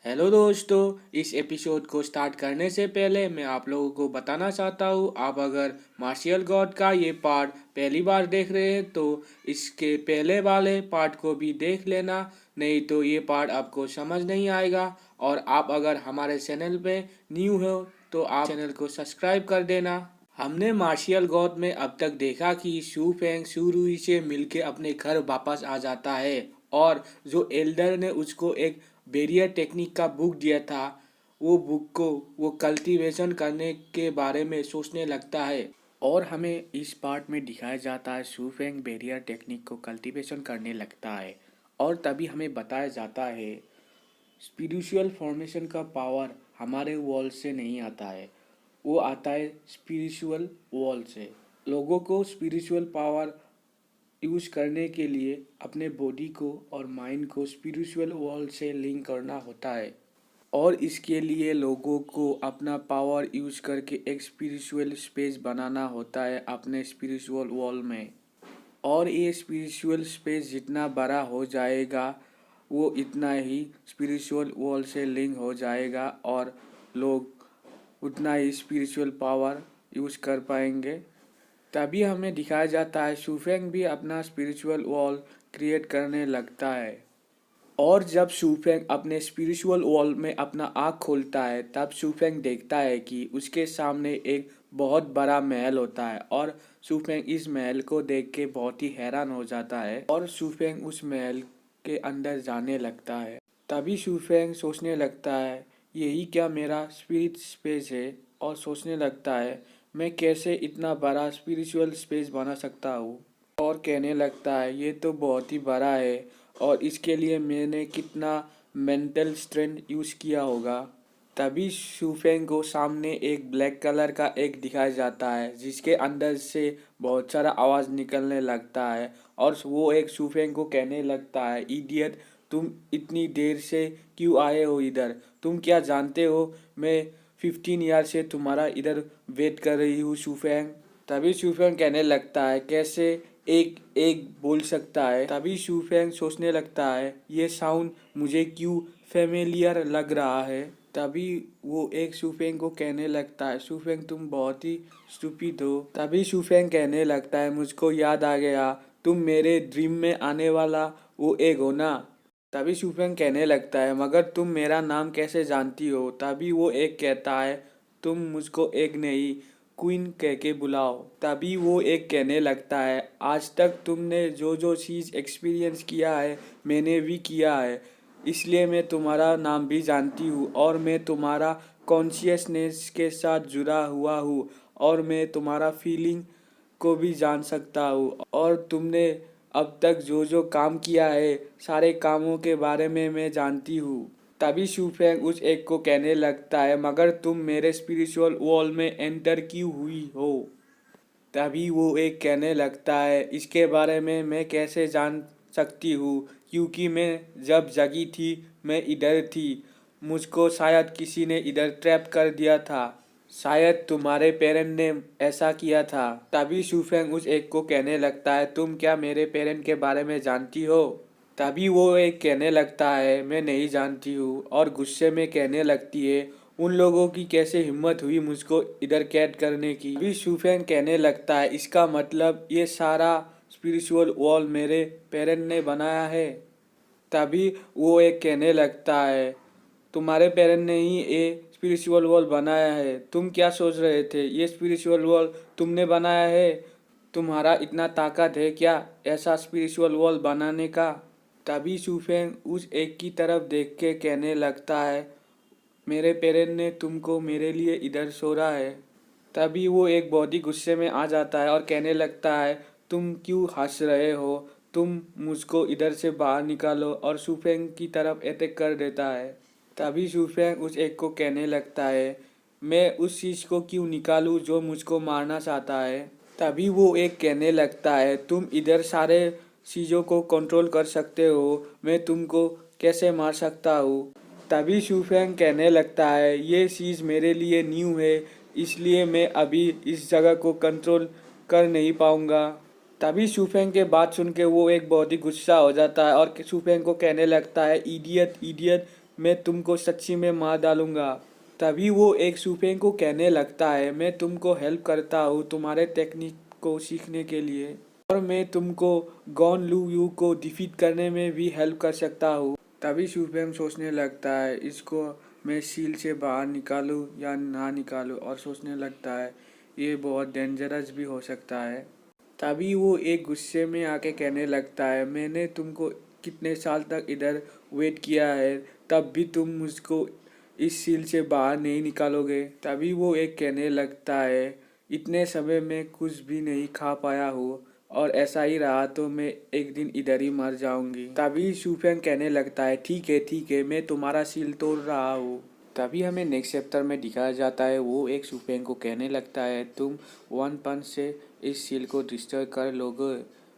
Hello दोस्तों, इस episode को स्टार्ट करने से पहले मैं आप लोगों को बताना चाहता हूँ, आप अगर मार्शियल गॉड का ये पार्ट पहली बार देख रहे हैं तो इसके पहले वाले पार्ट को भी देख लेना, नहीं तो ये पार्ट आपको समझ नहीं आएगा। और आप अगर हमारे चैनल पे न्यू हो तो आप चैनल को सब्सक्राइब कर देना। हमने मार्शियल गॉड में अब तक देखा कि शू फेंग शू रुई से मिलके अपने घर वापस आ जाता है और जो एल्डर ने उसको एक बैरियर टेक्निक का बुक दिया था, वो बुक को वो कल्टीवेशन करने के बारे में सोचने लगता है। और हमें इस पार्ट में दिखाया जाता है शू फेंग बैरियर टेक्निक को कल्टीवेशन करने लगता है। और तभी हमें बताया जाता है स्पिरिचुअल फॉर्मेशन का पावर हमारे वॉल से नहीं आता है, वो आता है स्पिरिचुअल वॉल से। लोगों को स्पिरिचुअल पावर यूज करने के लिए अपने बॉडी को और माइंड को स्पिरिचुअल वर्ल्ड से लिंक करना होता है, और इसके लिए लोगों को अपना पावर यूज करके एक स्पिरिचुअल स्पेस बनाना होता है अपने स्पिरिचुअल वर्ल्ड में। और ये स्पिरिचुअल स्पेस जितना बड़ा हो जाएगा वो इतना ही स्पिरिचुअल वर्ल्ड से लिंक हो जाएगा और लोग उतना ही स्पिरिचुअल पावर यूज कर पाएंगे। तभी हमें दिखाया जाता है शूफेंग भी अपना स्पिरिचुअल वॉल क्रिएट करने लगता है। और जब शूफेंग अपने स्पिरिचुअल वॉल में अपना आँख खोलता है तब शूफेंग देखता है कि उसके सामने एक बहुत बड़ा महल होता है, और शूफेंग इस महल को देख के बहुत ही हैरान हो जाता है और शूफेंग उस महल के अंदर जाने लगता है। तभी शूफेंग सोचने लगता है यही क्या मेरा स्पिरिट स्पेस है, और सोचने लगता है मैं कैसे इतना बड़ा स्पिरिचुअल स्पेस बना सकता हूँ। और कहने लगता है ये तो बहुत ही बड़ा है और इसके लिए मैंने कितना मेंटल स्ट्रेंथ यूज़ किया होगा। तभी शूफेंग को सामने एक ब्लैक कलर का एग दिखाया जाता है जिसके अंदर से बहुत सारा आवाज़ निकलने लगता है, और वो एक शूफेंग को कहने लगता है इडियट, तुम इतनी देर से क्यों आए हो इधर? तुम क्या जानते हो मैं 15 ईयर से तुम्हारा इधर वेट कर रही हूँ शूफेंग। तभी शूफेंग कहने लगता है कैसे एक एक बोल सकता है। तभी शूफेंग सोचने लगता है ये साउंड मुझे क्यों फेमिलियर लग रहा है। तभी वो एक शूफेंग को कहने लगता है शूफेंग तुम बहुत ही स्टूपिड हो। तभी शूफेंग कहने लगता है मुझको याद आ गया, तुम मेरे ड्रीम में आने वाला वो एक हो ना। तभी शूफेंग कहने लगता है मगर तुम मेरा नाम कैसे जानती हो। तभी वो एक कहता है तुम मुझको एक नहीं क्वीन कह के बुलाओ। तभी वो एक कहने लगता है आज तक तुमने जो जो चीज़ एक्सपीरियंस किया है मैंने भी किया है, इसलिए मैं तुम्हारा नाम भी जानती हूँ और मैं तुम्हारा कॉन्शियसनेस के साथ जुड़ा हुआ हूँ और मैं तुम्हारा फीलिंग को भी जान सकता हूँ, और तुमने अब तक जो जो काम किया है सारे कामों के बारे में मैं जानती हूँ। तभी शूफेंग उस एक को कहने लगता है मगर तुम मेरे स्पिरिचुअल वॉल में एंटर क्यों हुई हो। तभी वो एक कहने लगता है इसके बारे में मैं कैसे जान सकती हूँ, क्योंकि मैं जब जगी थी मैं इधर थी, मुझको शायद किसी ने इधर ट्रैप कर दिया था, शायद तुम्हारे पेरेंट ने ऐसा किया था। तभी शूफेंग उस एक को कहने लगता है तुम क्या मेरे पेरेंट के बारे में जानती हो। तभी वो एक कहने लगता है मैं नहीं जानती हूँ, और गुस्से में कहने लगती है उन लोगों की कैसे हिम्मत हुई मुझको इधर कैद करने की। अभी शूफेंग कहने लगता है इसका मतलब ये सारा स्पिरिचुअल वॉल मेरे पेरेंट ने बनाया है। तभी वो एक कहने लगता है तुम्हारे पेरेंट ने ही ये स्पिरिचुअल वॉल बनाया है, तुम क्या सोच रहे थे ये स्पिरिचुअल वॉल तुमने बनाया है, तुम्हारा इतना ताकत है क्या ऐसा स्पिरिचुअल वॉल बनाने का। तभी शूफेंग उस एक की तरफ देख के कहने लगता है मेरे पेरेंट ने तुमको मेरे लिए इधर छोड़ा है। तभी वो एक बहुत ही गुस्से में आ जाता है और कहने लगता है तुम क्यों हंस रहे हो, तुम मुझको इधर से बाहर निकालो, और शूफेंग की तरफ अटैक कर देता है। तभी शूफेंग उस एक को कहने लगता है मैं उस चीज़ को क्यों निकालूं जो मुझको मारना चाहता है। तभी वो एक कहने लगता है तुम इधर सारे चीज़ों को कंट्रोल कर सकते हो, मैं तुमको कैसे मार सकता हूँ। तभी शूफेंग कहने लगता है ये चीज़ मेरे लिए न्यू है, इसलिए मैं अभी इस जगह को कंट्रोल कर नहीं पाऊँगा। तभी शूफेंग के बात सुन के वो एक बहुत ही गुस्सा हो जाता है और शूफेंग को कहने लगता है इडियट इडियट, मैं तुमको सच्ची में मार डालूंगा। तभी वो एक सुफेंग को कहने लगता है, मैं तुमको हेल्प करता हूँ तुम्हारे टेक्निक को सीखने के लिए, और मैं तुमको गॉन लू यू को डिफीट करने में भी हेल्प कर सकता हूँ। तभी सुफेंग सोचने लगता है, इसको मैं सील से बाहर निकालूं या ना निकालूं, और सोचने लगता है ये बहुत डेंजरस भी हो सकता है। तभी वो एक गुस्से में आके कहने लगता है, मैंने तुमको कितने साल तक इधर वेट किया है, तब भी तुम मुझको इस सील से बाहर नहीं निकालोगे। तभी वो एक कहने लगता है, इतने समय में कुछ भी नहीं खा पाया हूँ, और ऐसा ही रहा तो मैं एक दिन इधर ही मर जाऊंगी। तभी सुफेंग कहने लगता है, ठीक है मैं तुम्हारा सील तोड़ रहा हूँ। तभी हमें नेक्स्ट चैप्टर में दिखाया जाता है, वो एक सुफेंग को कहने लगता है, तुम वन पंच से इस सील को डिस्ट्रॉय कर लोगे,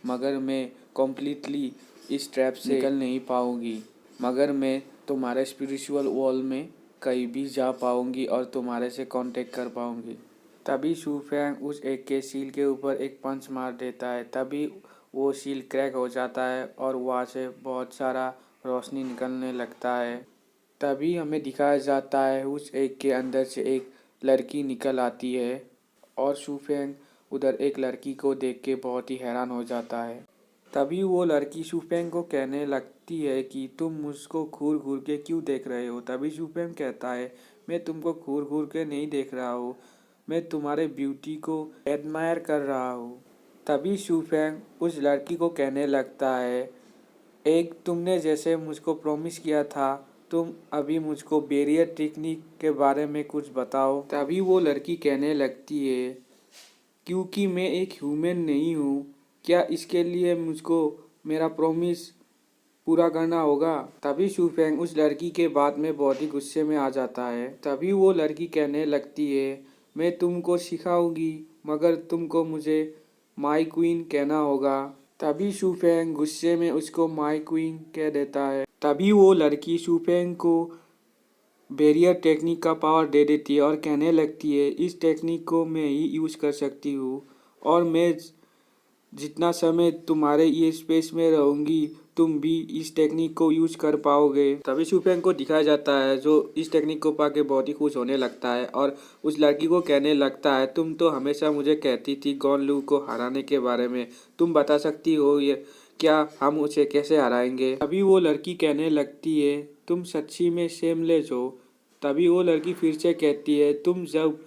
मगर मैं कम्प्लीटली इस ट्रैप से निकल नहीं पाऊंगी, मगर मैं तुम्हारे स्पिरिचुअल वर्ल्ड में कहीं भी जा पाऊंगी और तुम्हारे से कांटेक्ट कर पाऊंगी। तभी सुफेंग उस एक के सील के ऊपर एक पंच मार देता है। तभी वो सील क्रैक हो जाता है और वहाँ से बहुत सारा रोशनी निकलने लगता है। तभी हमें दिखाया जाता है, उस एक के अंदर से एक लड़की निकल आती है, और सुफेंग उधर एक लड़की को देख के बहुत ही हैरान हो जाता है। तभी वो लड़की सुफेंग को कहने लगती है कि तुम मुझको घूर घूर के क्यों देख रहे हो। तभी सुफेंग कहता है, मैं तुमको घूर घूर के नहीं देख रहा हूँ, मैं तुम्हारे ब्यूटी को एडमायर कर रहा हूँ। तभी सुफेंग उस लड़की को कहने लगता है, एक तुमने जैसे मुझको प्रॉमिस किया था, तुम अभी मुझको बैरियर टेक्निक के बारे में कुछ बताओ। तभी वो लड़की कहने लगती है, क्योंकि मैं एक ह्यूमन नहीं हूँ, क्या इसके लिए मुझको मेरा प्रॉमिस पूरा करना होगा। तभी सुफेंग उस लड़की के बात में बहुत ही गुस्से में आ जाता है। तभी वो लड़की कहने लगती है, मैं तुमको सिखाऊंगी, मगर तुमको मुझे माई क्वीन कहना होगा। तभी सुफेंग गुस्से में उसको माई क्वीन कह देता है। तभी वो लड़की सुफेंग को बैरियर टेक्निक का पावर दे देती है और कहने लगती है, इस टेक्निक को मैं ही यूज़ कर सकती हूँ, और मैं जितना समय तुम्हारे ये स्पेस में रहूँगी तुम भी इस टेक्निक को यूज कर पाओगे। तभी सुफेंग को दिखाया जाता है, जो इस टेक्निक को पाके बहुत ही खुश होने लगता है और उस लड़की को कहने लगता है, तुम तो हमेशा मुझे कहती थी गॉन लू को हराने के बारे में, तुम बता सकती हो ये क्या हम उसे कैसे हराएंगे। तभी वो लड़की कहने लगती है, तुम सच्ची में शेमलेस हो। तभी वो लड़की फिर से कहती है, तुम जब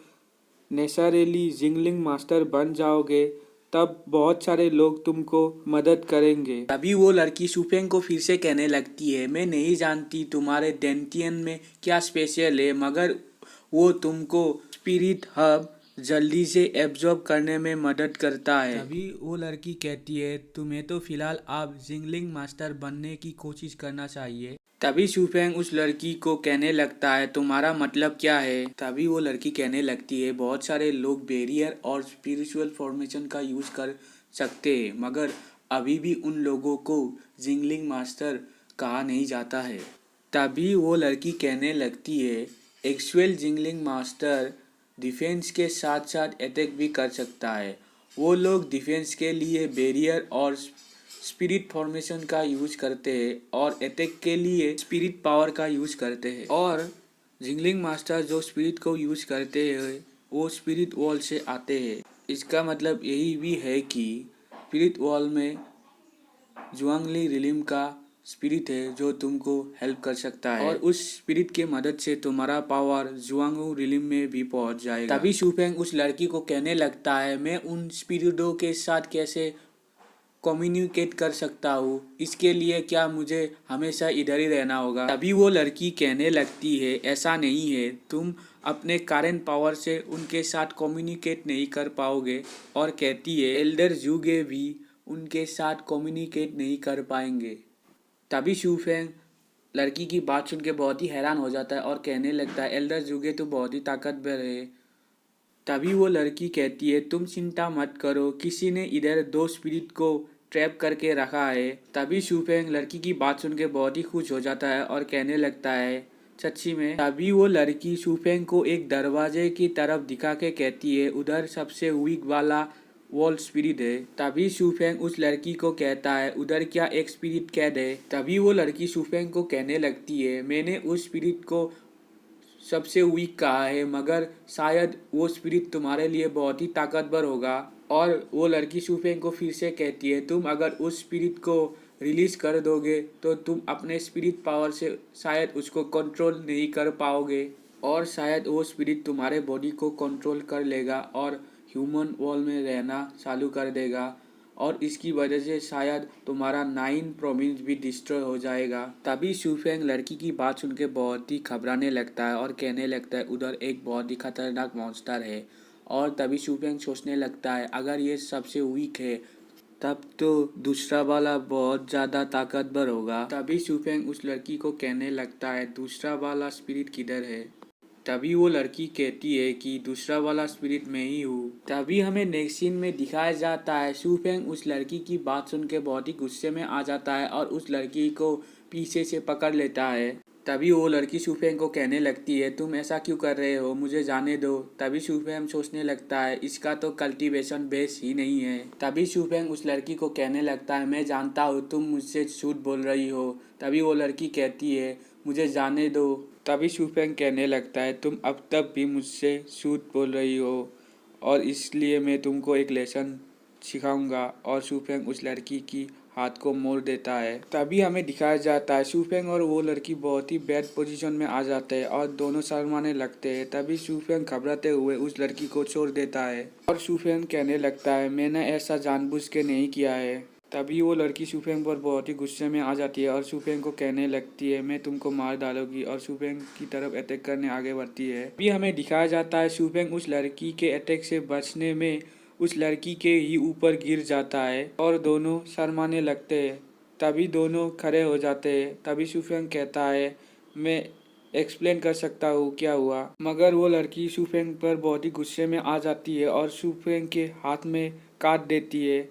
नेचुरली जिंगलिंग मास्टर बन जाओगे तब बहुत सारे लोग तुमको मदद करेंगे। तभी वो लड़की सुफेंग को फिर से कहने लगती है, मैं नहीं जानती तुम्हारे डेंटियन में क्या स्पेशल है, मगर वो तुमको स्पिरिट हब जल्दी से एब्जॉर्ब करने में मदद करता है। तभी वो लड़की कहती है, तुम्हें तो फिलहाल आप जिंगलिंग मास्टर बनने की कोशिश करना चाहिए। तभी सुफेंग उस लड़की को कहने लगता है, तुम्हारा मतलब क्या है। तभी वो लड़की कहने लगती है, बहुत सारे लोग बैरियर और स्पिरिचुअल फॉर्मेशन का यूज कर सकते हैं, मगर अभी भी उन लोगों को जिंगलिंग मास्टर कहा नहीं जाता है। तभी वो लड़की कहने लगती है, एक्चुअल जिंगलिंग मास्टर डिफेंस के साथ साथ अटैक भी कर सकता है। वो लोग डिफेंस के लिए बैरियर और स्पिरिट फॉर्मेशन का यूज करते हैं, और अटैक के लिए स्पिरिट पावर का यूज करते हैं। और जिंगलिंग मास्टर जो स्पिरिट को यूज करते हैं वो स्पिरिट वॉल से आते हैं। इसका मतलब यही भी है कि स्पिरिट वॉल में जुआंगली रिलिम का स्पिरिट है जो तुमको हेल्प कर सकता है, और उस स्पिरिट के मदद से तुम्हारा पावर जुआंगू रिलिम में भी पहुंच जाएगा। तभी सुफेंग उस लड़की को कहने लगता है, मैं उन स्पिरिटों के साथ कैसे कम्युनिकेट कर सकता हूँ, इसके लिए क्या मुझे हमेशा इधर ही रहना होगा। तभी वो लड़की कहने लगती है, ऐसा नहीं है, तुम अपने करंट पावर से उनके साथ कम्युनिकेट नहीं कर पाओगे, और कहती है एल्डर जूगे भी उनके साथ कम्युनिकेट नहीं कर पाएंगे। तभी सुफेंग लड़की की बात सुन के बहुत ही हैरान हो जाता है और कहने लगता है, एल्डर जूगे तो बहुत ही ताकतवर है। तभी वो लड़की कहती है, तुम चिंता मत करो, किसी ने इधर 2 स्पिरिट को ट्रैप करके रखा है। तभी सुफेंग लड़की की बात सुन के बहुत ही खुश हो जाता है और कहने लगता है, सच्ची में। तभी वो लड़की सुफेंग को एक दरवाजे की तरफ दिखा के कहती है, उधर सबसे वीक वाला वॉल स्पिरिट है। तभी शूफेंग उस लड़की को कहता है उधर क्या एक स्पिरिट कैद है। तभी वो लड़की शूफेंग को कहने लगती है मैंने उस स्पिरिट को सबसे वीक कहा है, मगर शायद वो स्पिरिट तुम्हारे लिए बहुत ही ताकतवर होगा। और वो लड़की शूफेंग को फिर से कहती है तुम अगर उस स्पिरिट को रिलीज कर दोगे तो तुम अपने स्पिरिट पावर से शायद उसको कंट्रोल नहीं कर पाओगे और शायद वो स्पिरिट तुम्हारे बॉडी को कंट्रोल कर लेगा और ह्यूमन वर्ल्ड में रहना चालू कर देगा और इसकी वजह से शायद तुम्हारा 9 प्रोविंस भी डिस्ट्रॉय हो जाएगा। तभी शूफेंग लड़की की बात सुन के बहुत ही घबराने लगता है और कहने लगता है उधर एक बहुत ही खतरनाक मॉन्स्टर है। और तभी शूफेंग सोचने लगता है अगर ये सबसे वीक है तब तो दूसरा वाला बहुत ज़्यादा ताकतवर होगा। तभी शूफेंग उस लड़की को कहने लगता है दूसरा वाला स्पिरिट किधर है। तभी वो लड़की कहती है कि दूसरा वाला स्पिरिट मैं ही हूँ। तभी हमें नेक्स्ट सीन में दिखाया जाता है शूफेंग उस लड़की की बात सुन के बहुत ही गुस्से में आ जाता है और उस लड़की को पीछे से पकड़ लेता है। तभी वो लड़की शूफेंग को कहने लगती है तुम ऐसा क्यों कर रहे हो, मुझे जाने दो। तभी शूफेंग सोचने लगता है इसका तो कल्टीवेशन बेस ही नहीं है। तभी शूफेंग उस लड़की को कहने लगता है मैं जानता हूँ तुम मुझसे झूठ बोल रही हो। तभी वो लड़की कहती है मुझे जाने दो। तभी शूफेंग कहने लगता है तुम अब तक भी मुझसे झूठ बोल रही हो और इसलिए मैं तुमको एक लेसन सिखाऊंगा। और शूफेंग उस लड़की की हाथ को मोड़ देता है। तभी हमें दिखाया जाता है शूफेंग और वो लड़की बहुत ही बैड पोजीशन में आ जाते हैं और दोनों शर्माने लगते हैं। तभी शूफेंग घबराते हुए उस लड़की को छोड़ देता है और शूफेंग कहने लगता है मैंने ऐसा जानबूझ के नहीं किया है। तभी वो लड़की शूफेंग पर बहुत ही गुस्से में आ जाती है और शूफेंग को कहने लगती है मैं तुमको मार डालूंगी और शूफेंग की तरफ अटैक करने आगे बढ़ती है। अभी हमें दिखाया जाता है शूफेंग उस लड़की के अटैक से बचने में उस लड़की के ही ऊपर गिर जाता है और दोनों शर्माने लगते हैं। तभी दोनों खड़े हो जाते हैं। तभी शूफेंग कहता है मैं एक्सप्लेन कर सकता हूँ क्या हुआ, मगर वो लड़की शूफेंग पर बहुत ही गुस्से में आ जाती है और शूफेंग के हाथ में काट देती है।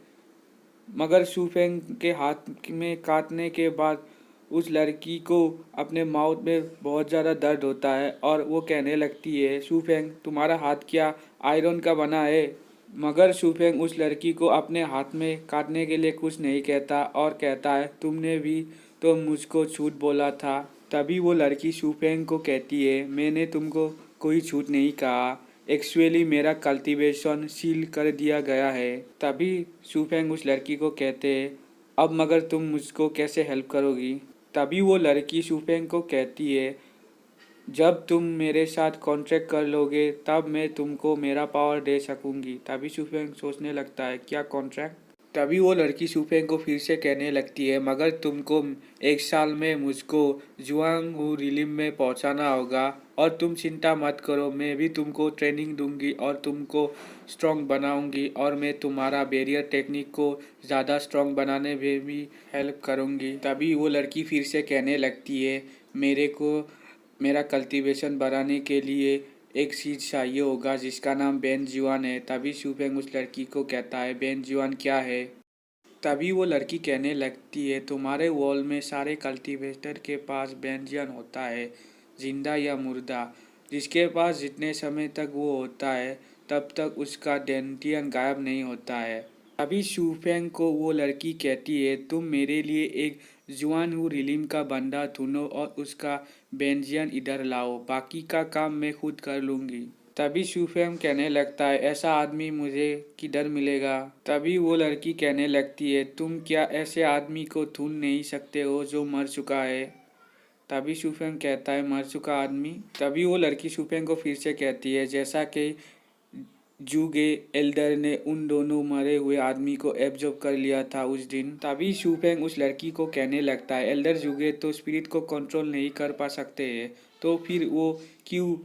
मगर शूफेंग के हाथ में काटने के बाद उस लड़की को अपने माउथ में बहुत ज़्यादा दर्द होता है और वो कहने लगती है शूफेंग तुम्हारा हाथ क्या आयरन का बना है। मगर शूफेंग उस लड़की को अपने हाथ में काटने के लिए कुछ नहीं कहता और कहता है तुमने भी तो मुझको झूठ बोला था। तभी वो लड़की शूफेंग को कहती है मैंने तुमको कोई झूठ नहीं कहा, एक्चुअली मेरा कल्टीवेशन सील कर दिया गया है। तभी शूफेंग उस लड़की को कहते हैं अब मगर तुम मुझको कैसे हेल्प करोगी। तभी वो लड़की शूफेंग को कहती है जब तुम मेरे साथ कॉन्ट्रैक्ट कर लोगे तब मैं तुमको मेरा पावर दे सकूंगी। तभी शूफेंग सोचने लगता है क्या कॉन्ट्रैक्ट। तभी वो लड़की शूफेंग को फिर से कहने लगती है मगर तुमको 1 साल में मुझको जुआंगहू रिलिम में पहुंचाना होगा और तुम चिंता मत करो, मैं भी तुमको ट्रेनिंग दूंगी और तुमको स्ट्रॉन्ग बनाऊंगी और मैं तुम्हारा बैरियर टेक्निक को ज़्यादा स्ट्रॉन्ग बनाने में भी हेल्प करूंगी। तभी वो लड़की फिर से कहने लगती है मेरे को मेरा कल्टीवेशन बढ़ाने के लिए एक चीज़ चाहिए होगा जिसका नाम बेंजुआन है। तभी शूफेंग उस लड़की को कहता है बेंजुआन क्या है। तभी वो लड़की कहने लगती है तुम्हारे वॉल में सारे कल्टीवेटर के पास बेंजुआन होता है, जिंदा या मुर्दा, जिसके पास जितने समय तक वो होता है तब तक उसका डेंटियन गायब नहीं होता है। तभी शूफेंग को वो लड़की कहती है तुम मेरे लिए एक जुआनहू रिलिम का बंदा ढूंढो और उसका बेंजियन इधर लाओ, बाकी का काम मैं खुद कर लूँगी। तभी शूफेंग कहने लगता है ऐसा आदमी मुझे किधर मिलेगा। तभी वो लड़की कहने लगती है तुम क्या ऐसे आदमी को ढूंढ नहीं सकते हो जो मर चुका है। तभी शूफेंग कहता है मर चुका आदमी। तभी वो लड़की शूफेंग को फिर से कहती है जैसा कि जूगे एल्डर ने उन दोनों मरे हुए आदमी को एब्जॉर्ब कर लिया था उस दिन। तभी शूफेंग उस लड़की को कहने लगता है एल्डर जूगे तो स्पिरिट को कंट्रोल नहीं कर पा सकते हैं तो फिर वो क्यों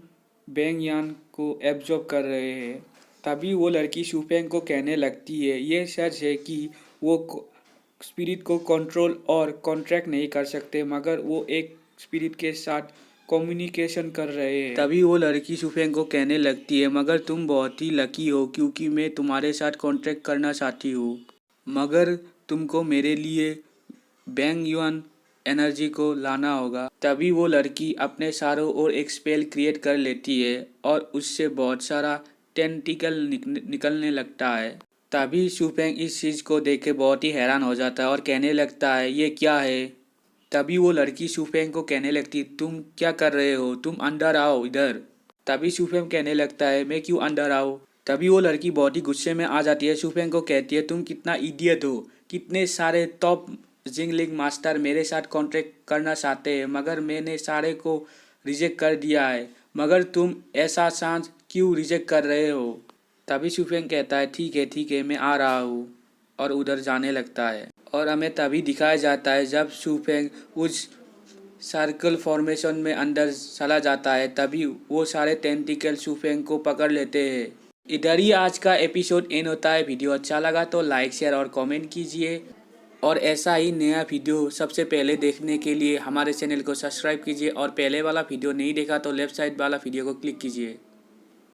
बेंग यान को एब्जॉर्ब कर रहे हैं। तभी वो लड़की शूफेंग को कहने लगती है ये सच है कि वो स्पिरिट को कंट्रोल और कॉन्ट्रैक्ट नहीं कर सकते मगर वो एक स्पिरिट के साथ कम्युनिकेशन कर रहे हैं। तभी वो लड़की शूफेंग को कहने लगती है मगर तुम बहुत ही लकी हो क्योंकि मैं तुम्हारे साथ कॉन्ट्रैक्ट करना चाहती हूँ, मगर तुमको मेरे लिए बेंग युआन एनर्जी को लाना होगा। तभी वो लड़की अपने चारों ओर एक स्पेल क्रिएट कर लेती है और उससे बहुत सारा टेंटिकल निकलने लगता है। तभी शुफेंग इस चीज़ को देख के बहुत ही हैरान हो जाता है और कहने लगता है ये क्या है। तभी वो लड़की शुफेंग को कहने लगती तुम क्या कर रहे हो, तुम अंदर आओ इधर। तभी शुफेंग कहने लगता है मैं क्यों अंदर आऊँ। तभी वो लड़की बहुत ही गुस्से में आ जाती है, शुफेंग को कहती है तुम कितना इडियट हो, कितने सारे टॉप जिंगलिंग मास्टर मेरे साथ कॉन्ट्रैक्ट करना चाहते हैं मगर मैंने सारे को रिजेक्ट कर दिया है, मगर तुम ऐसा सांस क्यों रिजेक्ट कर रहे हो। तभी शुफेंग कहता है ठीक है मैं आ रहा हूँ और उधर जाने लगता है। और हमें तभी दिखाया जाता है जब शुफेंग उस सर्कल फॉर्मेशन में अंदर चला जाता है तभी वो सारे टेंटिकल शुफेंग को पकड़ लेते हैं। इधर ही आज का एपिसोड एंड होता है। वीडियो अच्छा लगा तो लाइक शेयर और कमेंट कीजिए और ऐसा ही नया वीडियो सबसे पहले देखने के लिए हमारे चैनल को सब्सक्राइब कीजिए और पहले वाला वीडियो नहीं देखा तो लेफ्ट साइड वाला वीडियो को क्लिक कीजिए।